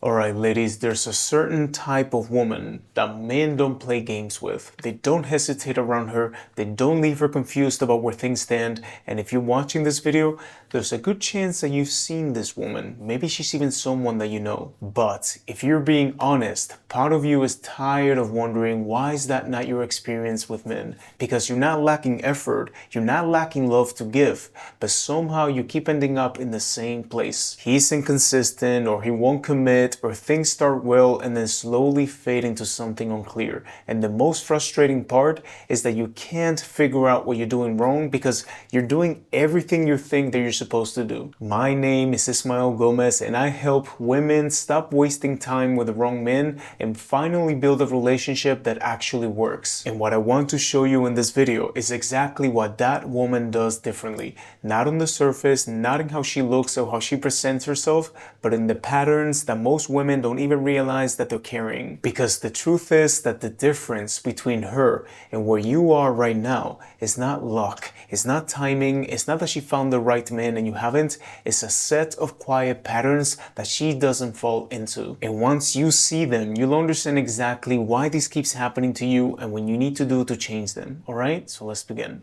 Alright ladies, there's a certain type of woman that men don't play games with. They don't hesitate around her, they don't leave her confused about where things stand, and if you're watching this video, there's a good chance that you've seen this woman. Maybe she's even someone that you know. But if you're being honest, part of you is tired of wondering why is that not your experience with men? Because you're not lacking effort, you're not lacking love to give, but somehow you keep ending up in the same place. He's inconsistent, or he won't commit, or things start well and then slowly fade into something unclear. And the most frustrating part is that you can't figure out what you're doing wrong because you're doing everything you think that you're supposed to do. My name is Ismael Gomez and I help women stop wasting time with the wrong men and finally build a relationship that actually works. And what I want to show you in this video is exactly what that woman does differently. Not on the surface, not in how she looks or how she presents herself, but in the patterns that most women don't even realize that they're carrying. Because the truth is that the difference between her and where you are right now is not luck, it's not timing, it's not that she found the right man and you haven't, it's a set of quiet patterns that she doesn't fall into. And once you see them, you'll understand exactly why this keeps happening to you and what you need to do to change them. Alright, so let's begin.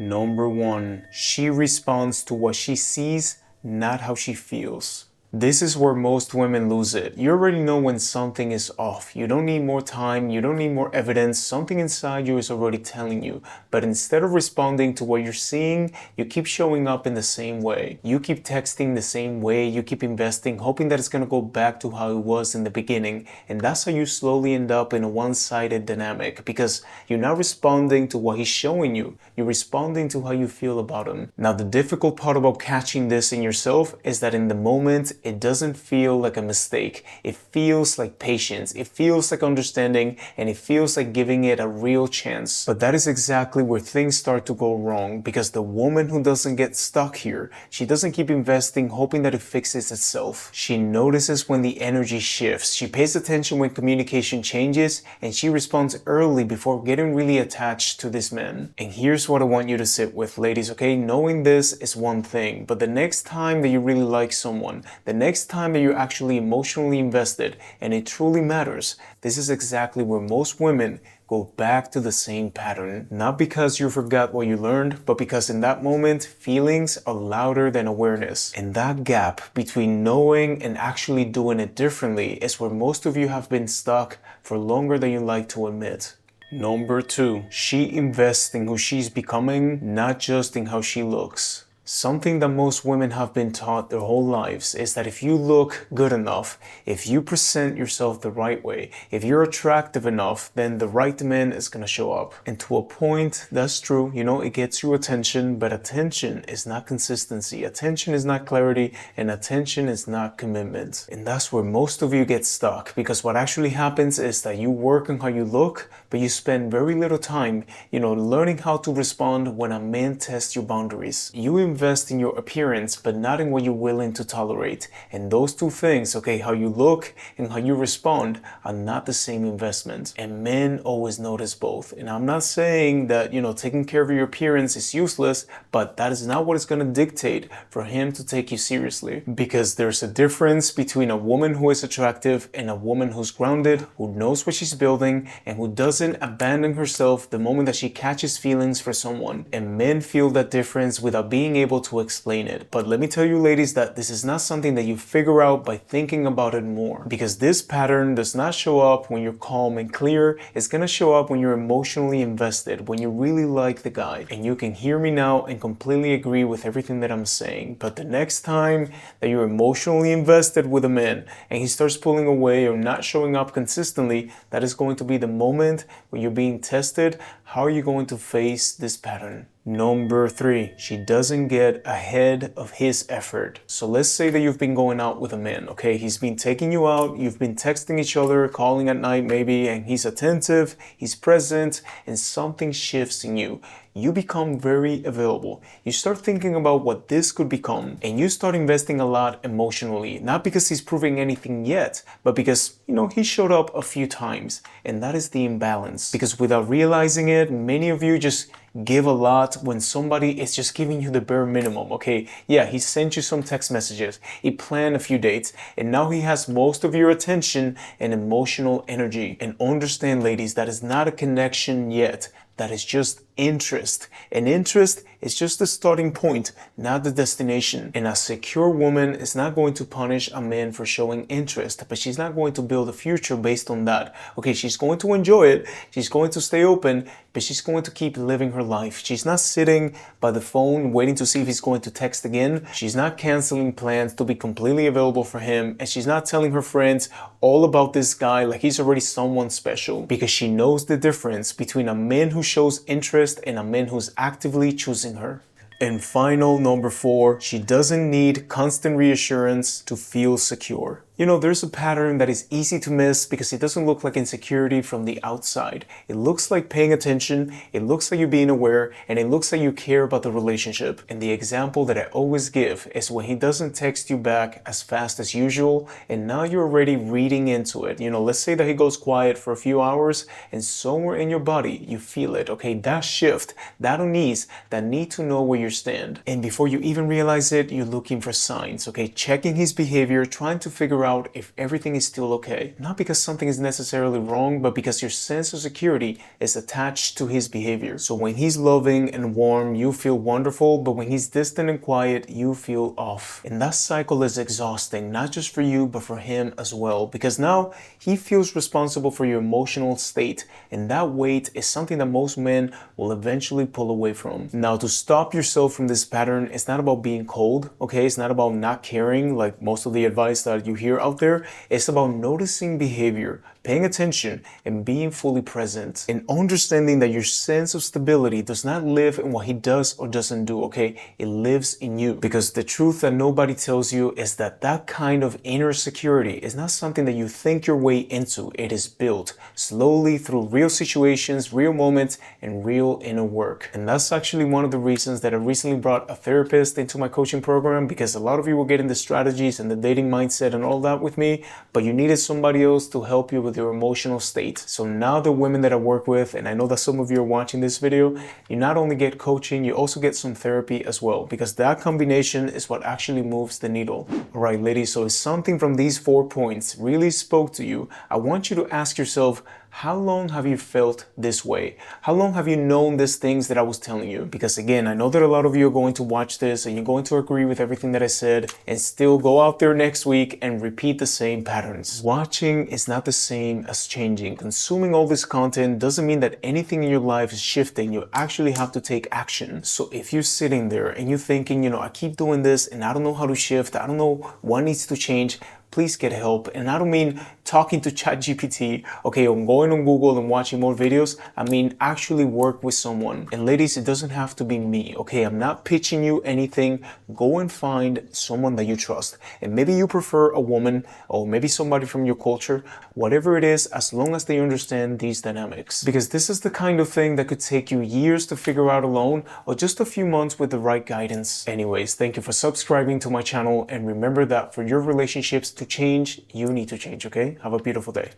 Number 1, she responds to what she sees, not how she feels. This is where most women lose it. You already know when something is off. You don't need more time, you don't need more evidence. Something inside you is already telling you. But instead of responding to what you're seeing, you keep showing up in the same way. You keep texting the same way, you keep investing, hoping that it's gonna go back to how it was in the beginning. And that's how you slowly end up in a one-sided dynamic because you're not responding to what he's showing you. You're responding to how you feel about him. Now, the difficult part about catching this in yourself is that in the moment, it doesn't feel like a mistake. It feels like patience. It feels like understanding, and it feels like giving it a real chance. But that is exactly where things start to go wrong because the woman who doesn't get stuck here, she doesn't keep investing hoping that it fixes itself. She notices when the energy shifts. She pays attention when communication changes, and she responds early before getting really attached to this man. And here's what I want you to sit with, ladies, okay? Knowing this is one thing, but the next time that you really like someone, the next time that you're actually emotionally invested and it truly matters, this is exactly where most women go back to the same pattern. Not because you forgot what you learned, but because in that moment, feelings are louder than awareness. And that gap between knowing and actually doing it differently is where most of you have been stuck for longer than you like to admit. Number 2, she invests in who she's becoming, not just in how she looks. Something that most women have been taught their whole lives is that if you look good enough, if you present yourself the right way, if you're attractive enough, then the right man is gonna show up. And to a point, that's true, you know, it gets you attention, but attention is not consistency, attention is not clarity, and attention is not commitment. And that's where most of you get stuck, because what actually happens is that you work on how you look, but you spend very little time, learning how to respond when a man tests your boundaries. You invest in your appearance, but not in what you're willing to tolerate. And those two things, okay, how you look and how you respond, are not the same investment. And men always notice both. And I'm not saying that, taking care of your appearance is useless, but that is not what is going to dictate for him to take you seriously. Because there's a difference between a woman who is attractive and a woman who's grounded, who knows what she's building, and who doesn't abandon herself the moment that she catches feelings for someone. And men feel that difference without being able to explain it. But let me tell you, ladies, that this is not something that you figure out by thinking about it more. Because this pattern does not show up when you're calm and clear. It's gonna show up when you're emotionally invested, when you really like the guy. And you can hear me now and completely agree with everything that I'm saying. But the next time that you're emotionally invested with a man and he starts pulling away or not showing up consistently, that is going to be the moment when you're being tested. How are you going to face this pattern? Number 3, she doesn't get ahead of his effort. So let's say that you've been going out with a man, okay? He's been taking you out, you've been texting each other, calling at night maybe, and he's attentive, he's present, and something shifts in you. you become very available. You start thinking about what this could become, and you start investing a lot emotionally, not because he's proving anything yet, but because, he showed up a few times, and that is the imbalance. Because without realizing it, many of you just give a lot when somebody is just giving you the bare minimum, okay? Yeah, he sent you some text messages, he planned a few dates, and now he has most of your attention and emotional energy. And understand, ladies, that is not a connection yet. That is just interest. And interest is just the starting point, not the destination. And a secure woman is not going to punish a man for showing interest, but she's not going to build a future based on that. Okay, she's going to enjoy it, she's going to stay open, but she's going to keep living her life. She's not sitting by the phone waiting to see if he's going to text again. She's not canceling plans to be completely available for him, and she's not telling her friends all about this guy like he's already someone special, because she knows the difference between a man who shows interest and a man who's actively choosing her. And final, number 4, she doesn't need constant reassurance to feel secure. There's a pattern that is easy to miss because it doesn't look like insecurity from the outside. It looks like paying attention, it looks like you being aware, and it looks like you care about the relationship. And the example that I always give is when he doesn't text you back as fast as usual, and now you're already reading into it. Let's say that he goes quiet for a few hours, and somewhere in your body, you feel it, okay? That shift, that unease, that need to know where you stand. And before you even realize it, you're looking for signs, okay? Checking his behavior, trying to figure out if everything is still okay. Not because something is necessarily wrong, but because your sense of security is attached to his behavior. So when he's loving and warm, you feel wonderful, but when he's distant and quiet, you feel off. And that cycle is exhausting, not just for you, but for him as well, because now he feels responsible for your emotional state, and that weight is something that most men will eventually pull away from. Now, to stop yourself from this pattern, it's not about being cold, okay? It's not about not caring, like most of the advice that you hear out there. It's about noticing behavior, paying attention, and being fully present, and understanding that your sense of stability does not live in what he does or doesn't do, okay? It lives in you. Because the truth that nobody tells you is that that kind of inner security is not something that you think your way into. It is built slowly through real situations, real moments, and real inner work. And that's actually one of the reasons that I recently brought a therapist into my coaching program, because a lot of you were getting the strategies and the dating mindset and all that with me, but you needed somebody else to help you with your emotional state. So now the women that I work with, and I know that some of you are watching this video, you not only get coaching, you also get some therapy as well, because that combination is what actually moves the needle. All right, ladies, so if something from these 4 points really spoke to you, I want you to ask yourself, how long have you felt this way? How long have you known these things that I was telling you? Because again, I know that a lot of you are going to watch this and you're going to agree with everything that I said and still go out there next week and repeat the same patterns. Watching is not the same as changing. Consuming all this content doesn't mean that anything in your life is shifting. You actually have to take action. So if you're sitting there and you're thinking, I keep doing this and I don't know how to shift, I don't know what needs to change, please get help. And I don't mean talking to ChatGPT, okay, or going on Google and watching more videos. I mean actually work with someone. And ladies, it doesn't have to be me, okay? I'm not pitching you anything. Go and find someone that you trust. And maybe you prefer a woman, or maybe somebody from your culture, whatever it is, as long as they understand these dynamics. Because this is the kind of thing that could take you years to figure out alone, or just a few months with the right guidance. Anyways, thank you for subscribing to my channel, and remember that for your relationships to change, you need to change, okay? Have a beautiful day.